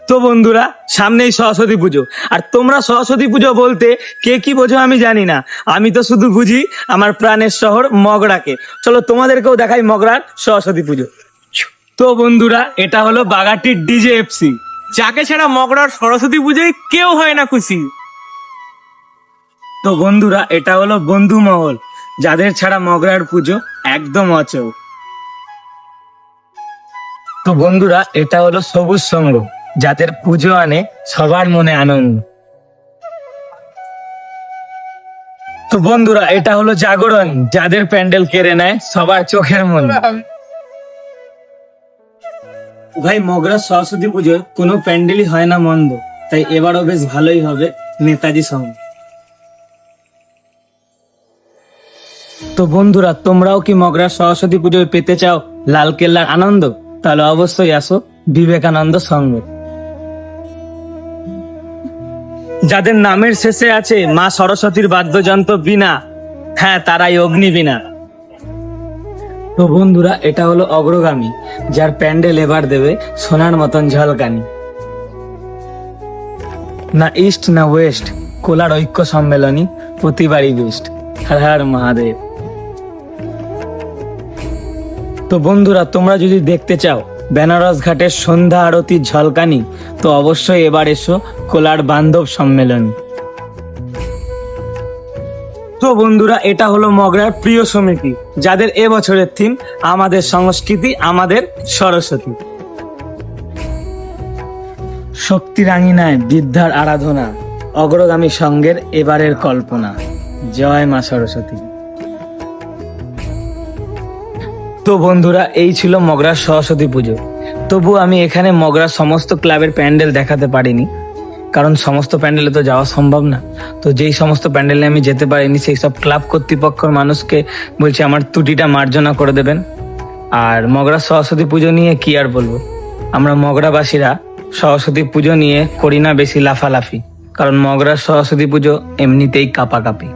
তো বন্ধুরা, সামনেই সরস্বতী পুজো। আর তোমরা সরস্বতী পুজো বলতে কে কি বোঝো আমি জানি না, আমি তো শুধু বুঝি আমার প্রাণের শহর মগরাকে। চলো তোমাদেরকেও দেখাই মগরার সরস্বতী পুজো। তো বন্ধুরা, এটা হলো বাগাটির ডিজে এফসি, যাকে ছাড়া মগরার সরস্বতী পুজোয় কেউ হয় না খুশি। তো বন্ধুরা, এটা হলো বন্ধু মহল, যাদের ছাড়া মগরার পুজো একদম অচল। তো বন্ধুরা, এটা হলো সবুজ সংঘ, যাদের পুজো আনে সবার মনে আনন্দ। তো বন্ধুরা, এটা হলো জাগরণ, যাদের প্যান্ডেল কেড়ে নেয় সবার চোখের মনে। ভাই, মগরা সরস্বতী পুজোয় কোনো প্যান্ডেলই হয় না মন্দ, তাই এবারও বেশ ভালোই হবে নেতাজি সঙ্গ। তো বন্ধুরা, তোমরাও কি মগরা সরস্বতী পুজোয় পেতে চাও লালকেল্লার আনন্দ? তাহলে অবশ্যই আসো বিবেকানন্দ সঙ্গে। যাদের নামের শেষে আছে মা সরস্বতীর বাদ্যযন্ত্র বীণা, হ্যাঁ, তারাই অগ্নি বীণা। তো বন্ধুরা, এটা হলো অগ্রগামী, যার প্যান্ডেল এবার দেবে সোনার মতন ঝলকানি। না ইস্ট না ওয়েস্ট, কোলার ঐক্য সম্মেলনী প্রতিবারই বেস্ট। হর হর মহাদেব। তো বন্ধুরা, তোমরা যদি দেখতে চাও বেনারস ঘাটের সন্ধ্যা আরতির ঝলকানি, তো অবশ্যই এবার এসো কোলার বান্ধব সম্মেলনী। তো বন্ধুরা, এটা হলো মগরার প্রিয় সমিতি, যাদের এবছরের থিম আমাদের সংস্কৃতি আমাদের সরস্বতী। শক্তির আঙিনায় বিদ্যার আরাধনা, অগ্রগামী সঙ্গের এবারের কল্পনা। জয় মা সরস্বতী। তো বন্ধুরা, এই ছিল মগরার সরস্বতী পুজো। তবু আমি এখানে মগরার সমস্ত ক্লাবের প্যান্ডেল দেখাতে পারিনি, কারণ সমস্ত প্যান্ডেলে তো যাওয়া সম্ভব না। তো যেই সমস্ত প্যান্ডেলে আমি যেতে পারিনি, সেই সব ক্লাব কর্তৃপক্ষের মানুষকে বলছি আমার ত্রুটিটা মার্জনা করে দেবেন। আর মগরা সরস্বতী পুজো নিয়ে কি আর বলবো, আমরা মগরাবাসীরা সরস্বতী পুজো নিয়ে করি না বেশি লাফালাফি, কারণ মগরার সরস্বতী পুজো এমনিতেই কাপাকাপি।